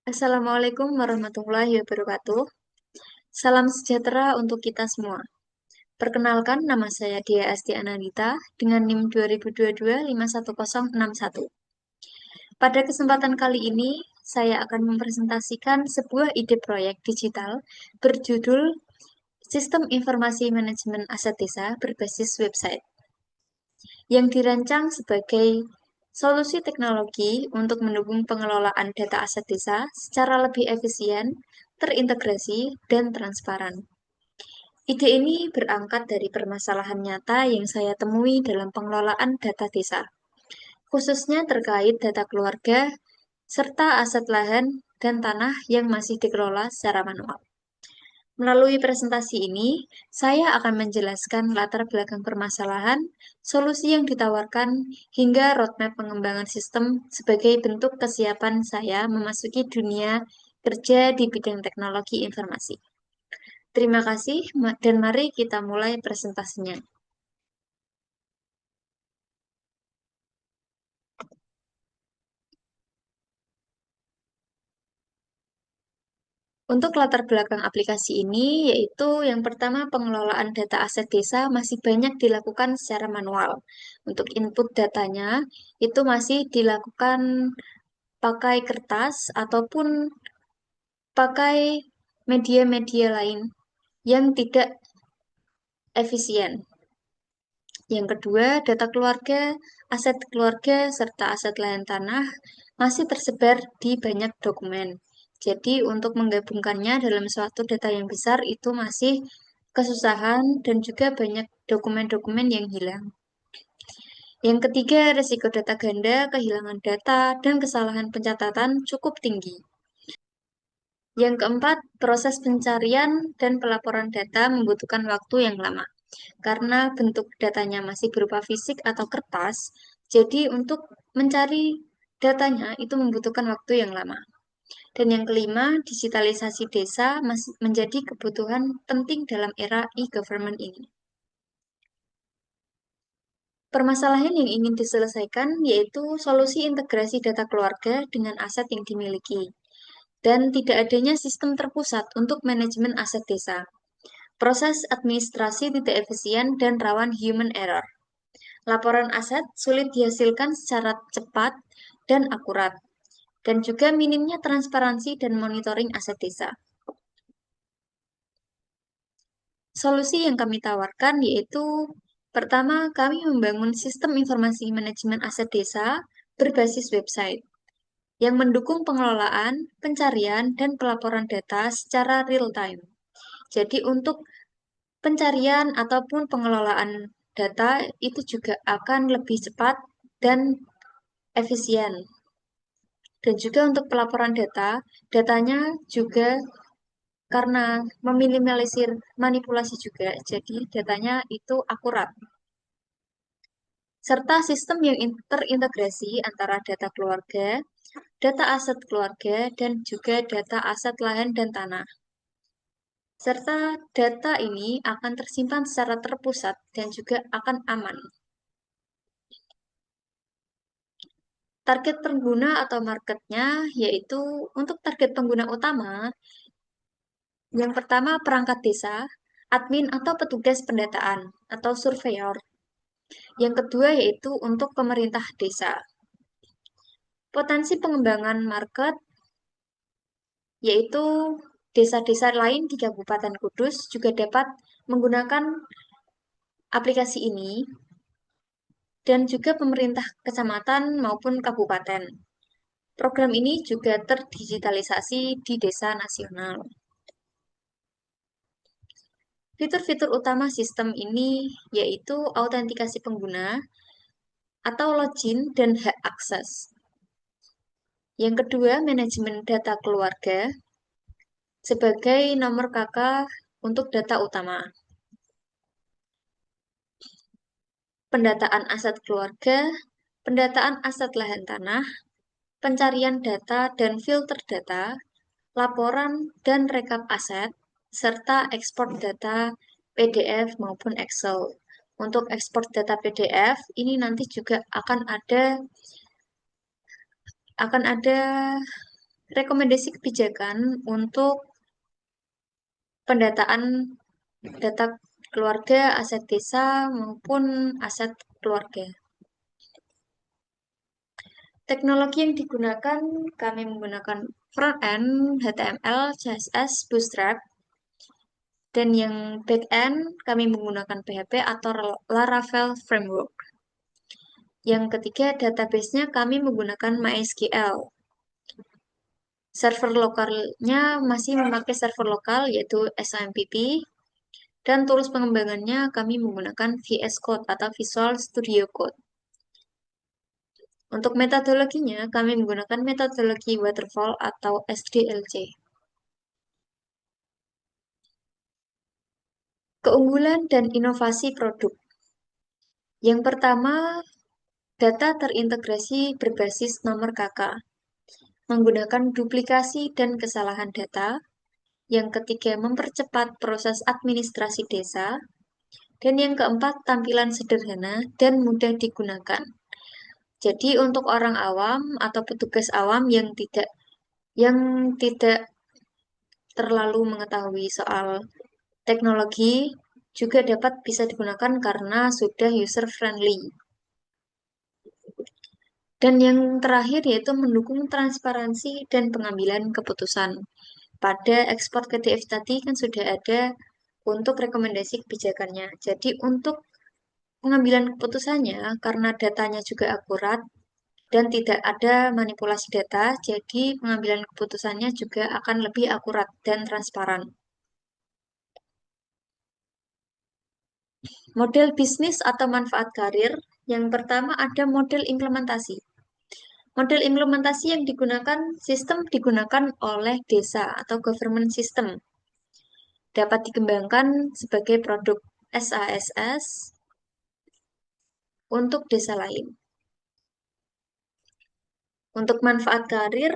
Assalamualaikum warahmatullahi wabarakatuh. Salam sejahtera untuk kita semua. Perkenalkan, nama saya Dia Asti Anandita dengan NIM 2022-51061. Pada kesempatan kali ini, saya akan mempresentasikan sebuah ide proyek digital berjudul Sistem Informasi Manajemen Aset Desa berbasis website, yang dirancang sebagai solusi teknologi untuk mendukung pengelolaan data aset desa secara lebih efisien, terintegrasi, dan transparan. Ide ini berangkat dari permasalahan nyata yang saya temui dalam pengelolaan data desa, khususnya terkait data keluarga serta aset lahan dan tanah yang masih dikelola secara manual. Melalui presentasi ini, saya akan menjelaskan latar belakang permasalahan, solusi yang ditawarkan, hingga roadmap pengembangan sistem sebagai bentuk kesiapan saya memasuki dunia kerja di bidang teknologi informasi. Terima kasih, dan mari kita mulai presentasinya. Untuk latar belakang aplikasi ini, yaitu yang pertama pengelolaan data aset desa masih banyak dilakukan secara manual. Untuk input datanya, itu masih dilakukan pakai kertas ataupun pakai media-media lain yang tidak efisien. Yang kedua, data keluarga, aset keluarga, serta aset lahan tanah masih tersebar di banyak dokumen. Jadi, untuk menggabungkannya dalam suatu data yang besar itu masih kesusahan dan juga banyak dokumen-dokumen yang hilang. Yang ketiga, risiko data ganda, kehilangan data, dan kesalahan pencatatan cukup tinggi. Yang keempat, proses pencarian dan pelaporan data membutuhkan waktu yang lama. Karena bentuk datanya masih berupa fisik atau kertas, jadi untuk mencari datanya itu membutuhkan waktu yang lama. Dan yang kelima, digitalisasi desa masih menjadi kebutuhan penting dalam era e-government ini. Permasalahan yang ingin diselesaikan yaitu solusi integrasi data keluarga dengan aset yang dimiliki, dan tidak adanya sistem terpusat untuk manajemen aset desa. Proses administrasi tidak efisien dan rawan human error. Laporan aset sulit dihasilkan secara cepat dan akurat, dan juga minimnya transparansi dan monitoring aset desa. Solusi yang kami tawarkan yaitu, pertama, kami membangun sistem informasi manajemen aset desa berbasis website yang mendukung pengelolaan, pencarian, dan pelaporan data secara real-time. Jadi untuk pencarian ataupun pengelolaan data itu juga akan lebih cepat dan efisien. Dan juga untuk pelaporan data, datanya juga karena meminimalisir manipulasi juga, jadi datanya itu akurat. Serta sistem yang terintegrasi antara data keluarga, data aset keluarga, dan juga data aset lahan dan tanah. Serta data ini akan tersimpan secara terpusat dan juga akan aman. Target pengguna atau marketnya yaitu untuk target pengguna utama, yang pertama perangkat desa, admin atau petugas pendataan atau surveyor. Yang kedua yaitu untuk pemerintah desa. Potensi pengembangan market yaitu desa-desa lain di Kabupaten Kudus juga dapat menggunakan aplikasi ini, dan juga pemerintah kecamatan maupun kabupaten. Program ini juga terdigitalisasi di desa nasional. Fitur-fitur utama sistem ini yaitu autentikasi pengguna atau login dan hak akses. Yang kedua, manajemen data keluarga sebagai nomor KK untuk data utama. Pendataan aset keluarga, pendataan aset lahan tanah, pencarian data dan filter data, laporan dan rekap aset, serta ekspor data PDF maupun Excel. Untuk ekspor data PDF, ini nanti juga akan ada rekomendasi kebijakan untuk pendataan data keluarga, aset desa, maupun aset keluarga. Teknologi yang digunakan, kami menggunakan front-end, HTML, CSS, Bootstrap, dan yang back-end, kami menggunakan PHP atau Laravel Framework. Yang ketiga, database-nya kami menggunakan MySQL. Server lokalnya masih memakai server lokal, yaitu SAMPP, dan tools pengembangannya kami menggunakan VS Code atau Visual Studio Code. Untuk metodologinya, kami menggunakan metodologi waterfall atau SDLC. Keunggulan dan inovasi produk. Yang pertama, data terintegrasi berbasis nomor KK, menggunakan duplikasi dan kesalahan data. Yang ketiga, mempercepat proses administrasi desa. Dan yang keempat, tampilan sederhana dan mudah digunakan. Jadi untuk orang awam atau petugas awam yang tidak terlalu mengetahui soal teknologi juga dapat bisa digunakan karena sudah user friendly. Dan yang terakhir yaitu mendukung transparansi dan pengambilan keputusan. Pada ekspor KDF tadi kan sudah ada untuk rekomendasi kebijakannya. Jadi untuk pengambilan keputusannya karena datanya juga akurat dan tidak ada manipulasi data, jadi pengambilan keputusannya juga akan lebih akurat dan transparan. Model bisnis atau manfaat karir, yang pertama ada model implementasi. Model implementasi yang digunakan, sistem digunakan oleh desa atau government system. Dapat dikembangkan sebagai produk SaaS untuk desa lain. Untuk manfaat karir,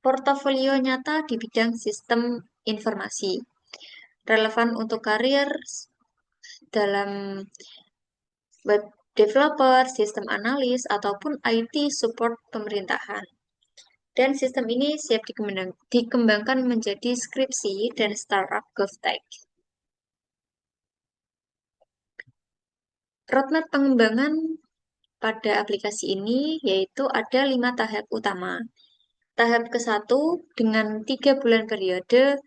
portofolio nyata di bidang sistem informasi. Relevan untuk karir dalam web developer, sistem analis, ataupun IT support pemerintahan. Dan sistem ini siap dikembangkan menjadi skripsi dan startup GovTech. Roadmap pengembangan pada aplikasi ini yaitu ada 5 tahap utama. Tahap ke-1 dengan 3 bulan periode,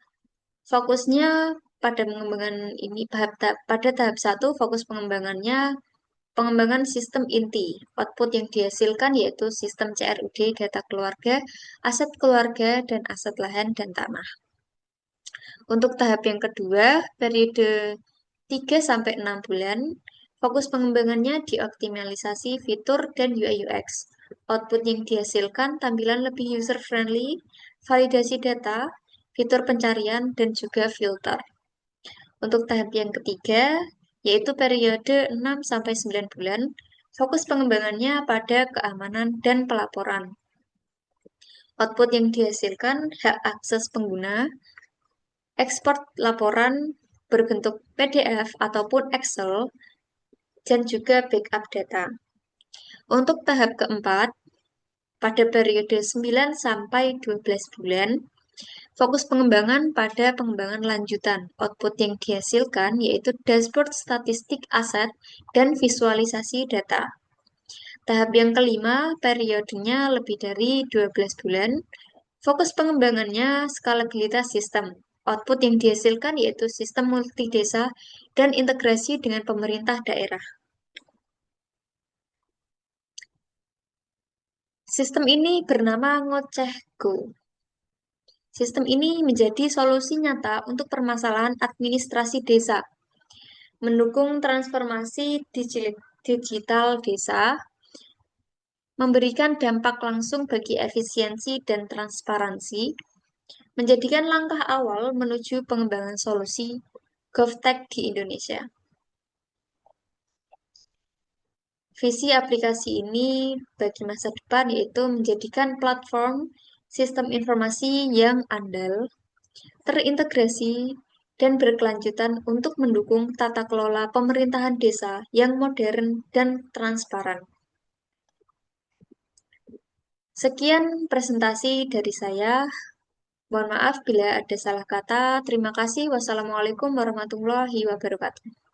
fokusnya pada pengembangan ini pada tahap 1 fokus pengembangan sistem inti. Output yang dihasilkan yaitu sistem CRUD, data keluarga, aset keluarga, dan aset lahan dan tanah. Untuk tahap yang kedua, periode 3-6 bulan, fokus pengembangannya di optimalisasi fitur dan UI UX. Output yang dihasilkan tampilan lebih user-friendly, validasi data, fitur pencarian, dan juga filter. Untuk tahap yang ketiga, yaitu periode 6-9 bulan, fokus pengembangannya pada keamanan dan pelaporan. Output yang dihasilkan hak akses pengguna, ekspor laporan berbentuk PDF ataupun Excel, dan juga backup data. Untuk tahap keempat, pada periode 9-12 bulan, fokus pengembangan pada pengembangan lanjutan. Output yang dihasilkan yaitu dashboard statistik aset dan visualisasi data. Tahap yang kelima, periodenya lebih dari 12 bulan. Fokus pengembangannya skalabilitas sistem. Output yang dihasilkan yaitu sistem multi desa dan integrasi dengan pemerintah daerah. Sistem ini bernama Ngoceh Go. Sistem ini menjadi solusi nyata untuk permasalahan administrasi desa, mendukung transformasi digital desa, memberikan dampak langsung bagi efisiensi dan transparansi, menjadikan langkah awal menuju pengembangan solusi GovTech di Indonesia. Visi aplikasi ini bagi masa depan yaitu menjadikan platform sistem informasi yang andal, terintegrasi, dan berkelanjutan untuk mendukung tata kelola pemerintahan desa yang modern dan transparan. Sekian presentasi dari saya. Mohon maaf bila ada salah kata. Terima kasih. Wassalamualaikum warahmatullahi wabarakatuh.